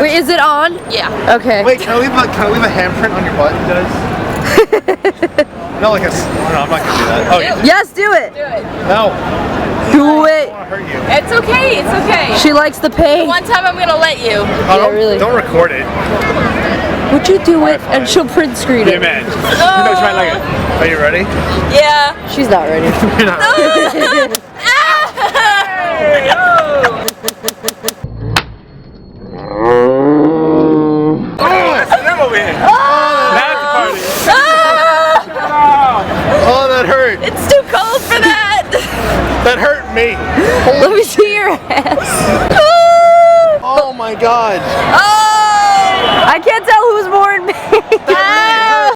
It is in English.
Wait, is it on? Yeah. Okay. Wait, can I leave a handprint on your butt, guys? No, like a. No, I'm not gonna do that. Oh, yeah. Yes, do it. Do it. No. Do it. I don't want to hurt you. It's okay. It's okay. She likes the pain. One time I'm gonna let you. Oh, don't, really. don't record it. Would you do it? And she'll print screen Be a it. man. You know, try like it. Are you ready? Yeah. She's not ready. You're not ready. Oh, that hurt. It's too cold for that. That hurt me. Let me see your ass. Oh my god. Oh. I can't tell who's more in pain.